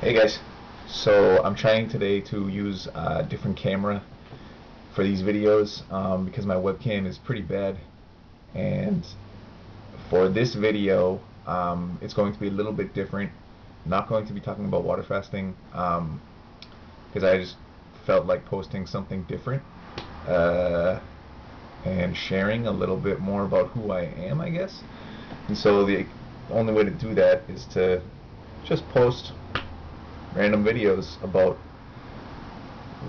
Hey guys, so I'm trying today to use a different camera for these videos because my webcam is pretty bad, and for this video it's going to be a little bit different. Not going to be talking about water fasting because I just felt like posting something different and sharing a little bit more about who I am, I guess. And so the only way to do that is to just post random videos about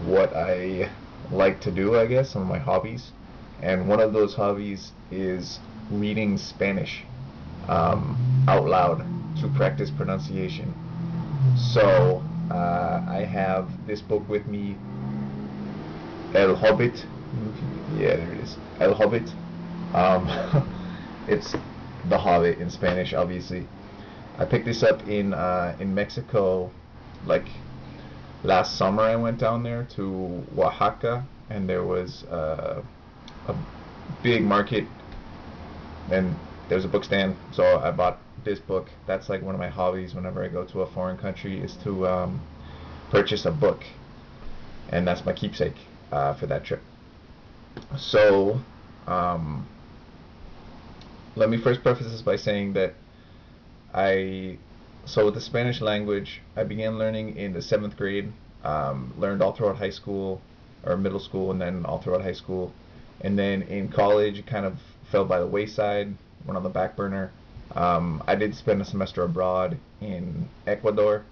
what I like to do, I guess, some of my hobbies. And one of those hobbies is reading Spanish out loud to practice pronunciation. So I have this book with me, El Hobbit. Yeah, there it is. El Hobbit. It's The Hobbit in Spanish, obviously. I picked this up in Mexico, like last summer. I went down there to Oaxaca, and there was a big market, and there was a book stand. So I bought this book. That's like one of my hobbies whenever I go to a foreign country, is to purchase a book, and that's my keepsake for that trip. So let me first preface this by saying that so with the Spanish language, I began learning in the 7th grade, learned all throughout high school, or middle school, and then all throughout high school. And then in college, it kind of fell by the wayside, went on the back burner. I did spend a semester abroad in Ecuador,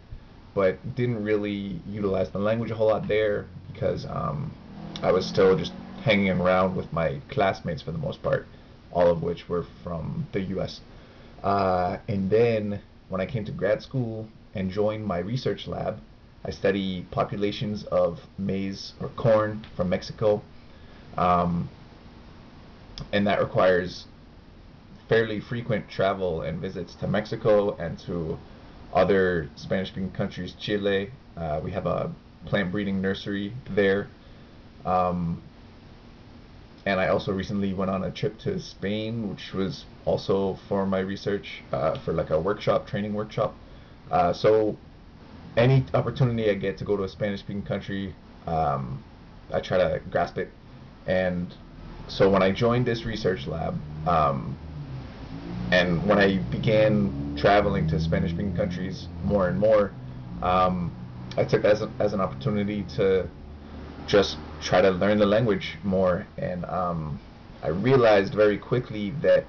but didn't really utilize the language a whole lot there because I was still just hanging around with my classmates for the most part, all of which were from the US. And then when I came to grad school and joined my research lab, I study populations of maize or corn from Mexico, and that requires fairly frequent travel and visits to Mexico and to other Spanish-speaking countries. Chile, we have a plant breeding nursery there. And I also recently went on a trip to Spain, which was also for my research, for like a workshop, training workshop. So any opportunity I get to go to a Spanish-speaking country, I try to grasp it. And so when I joined this research lab, and when I began traveling to Spanish-speaking countries more and more, I took it as an opportunity to just try to learn the language more. And I realized very quickly that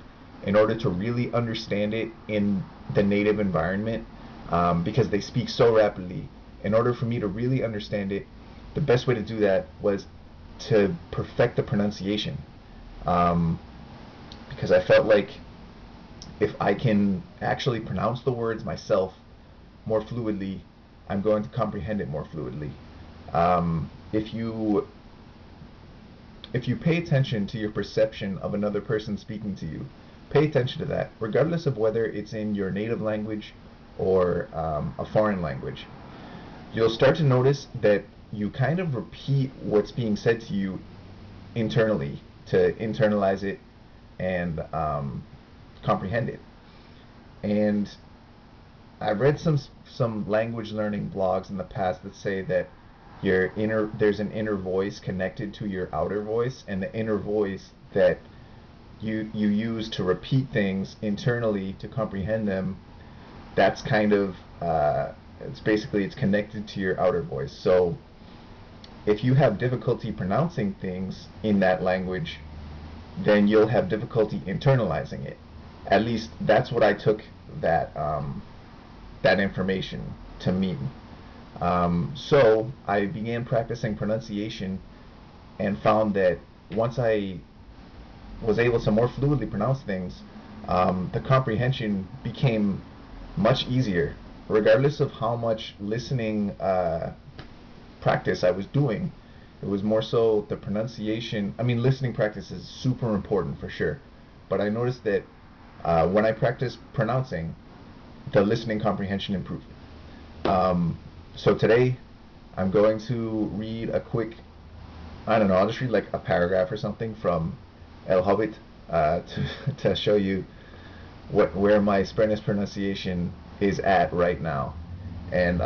in order to really understand it in the native environment, because they speak so rapidly, in order for me to really understand it, the best way to do that was to perfect the pronunciation, because I felt like if I can actually pronounce the words myself more fluidly, I'm going to comprehend it more fluidly. If you pay attention to your perception of another person speaking to you, pay attention to that, regardless of whether it's in your native language or a foreign language. You'll start to notice that you kind of repeat what's being said to you internally to internalize it and comprehend it. And I've read some language learning blogs in the past that say that there's an inner voice connected to your outer voice, and the inner voice that you use to repeat things internally to comprehend them, that's kind of it's connected to your outer voice. So if you have difficulty pronouncing things in that language, then you'll have difficulty internalizing it. At least that's what I took that information to mean. So I began practicing pronunciation and found that once I was able to more fluidly pronounce things, the comprehension became much easier, regardless of how much listening practice I was doing. It was more so the pronunciation. I mean, listening practice is super important for sure, but I noticed that when I practiced pronouncing, the listening comprehension improved. So today, I'm going to read a quick, I don't know, I'll just read like a paragraph or something from El Hobbit to show you where my Spanish pronunciation is at right now. And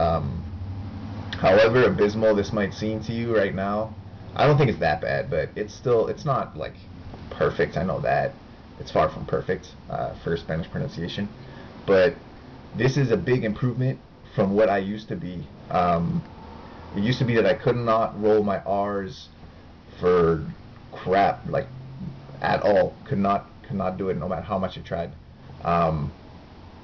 however abysmal this might seem to you right now, I don't think it's that bad, but it's not like perfect. I know that it's far from perfect for Spanish pronunciation, but this is a big improvement from what I used to be. It used to be that I could not roll my R's for crap, like at all. Could not do it no matter how much I tried.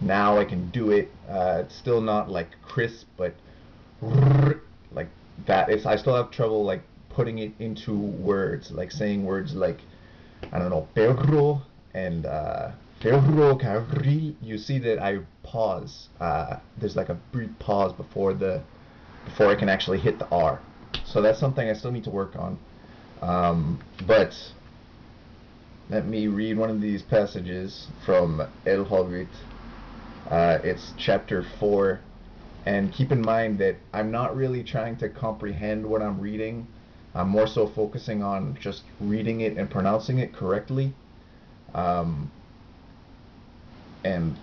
Now I can do it. It's still not like crisp, but like that. I still have trouble like putting it into words, like saying words like, I don't know, perro and ferrocarril. You see that I pause. There's like a brief pause before I can actually hit the R. So that's something I still need to work on. But let me read one of these passages from El Hobbit. It's chapter 4. And keep in mind that I'm not really trying to comprehend what I'm reading. I'm more so focusing on just reading it and pronouncing it correctly. And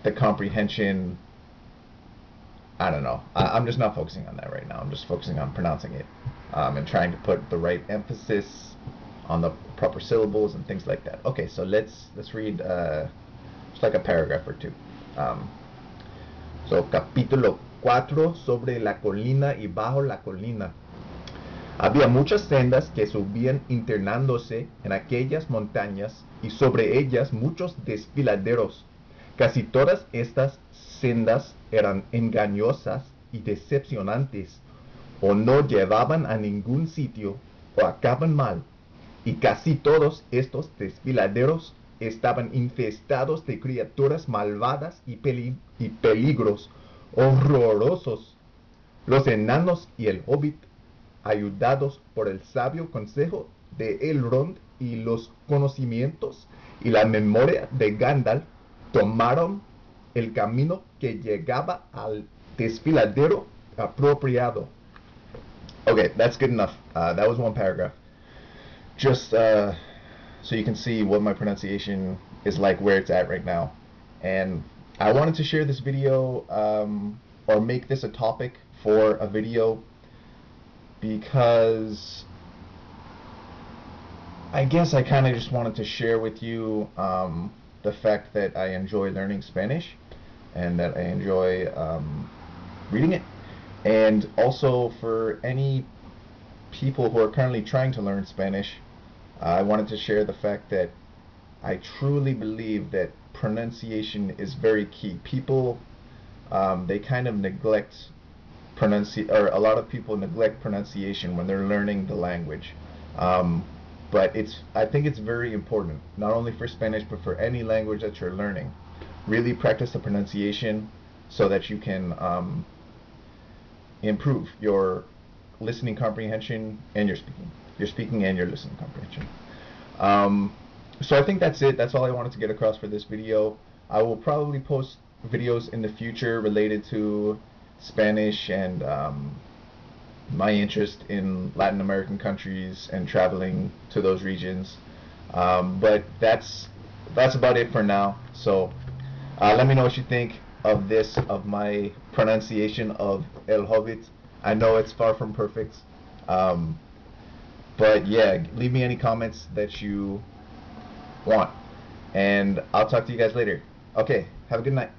the comprehension, I don't know. I'm just not focusing on that right now. I'm just focusing on pronouncing it and trying to put the right emphasis on the proper syllables and things like that. Okay, so let's read just like a paragraph or two. So, Capítulo 4, sobre la colina y bajo la colina. Había muchas sendas que subían internándose en aquellas montañas y sobre ellas muchos desfiladeros. Casi todas estas sendas eran engañosas y decepcionantes, o no llevaban a ningún sitio, o acababan mal, y casi todos estos desfiladeros estaban infestados de criaturas malvadas y peligros horrorosos. Los enanos y el Hobbit, ayudados por el sabio consejo de Elrond y los conocimientos y la memoria de Gandalf, tomaron el camino que llegaba al desfiladero apropiado. Okay, that's good enough. That was one paragraph. Just so you can see what my pronunciation is like, where it's at right now. And I wanted to share this video or make this a topic for a video because I guess I kind of just wanted to share with you the fact that I enjoy learning Spanish and that I enjoy reading it, and also for any people who are currently trying to learn Spanish, I wanted to share the fact that I truly believe that pronunciation is very key. People they kind of neglect or a lot of people neglect pronunciation when they're learning the language. But I think it's very important, not only for Spanish, but for any language that you're learning. Really practice the pronunciation so that you can improve your listening comprehension and your speaking and your listening comprehension. So I think that's it. That's all I wanted to get across for this video. I will probably post videos in the future related to Spanish and my interest in Latin American countries and traveling to those regions. But that's about it for now. So let me know what you think of this, of my pronunciation of El Hobbit. I know it's far from perfect. But yeah, leave me any comments that you want. And I'll talk to you guys later. Okay, have a good night.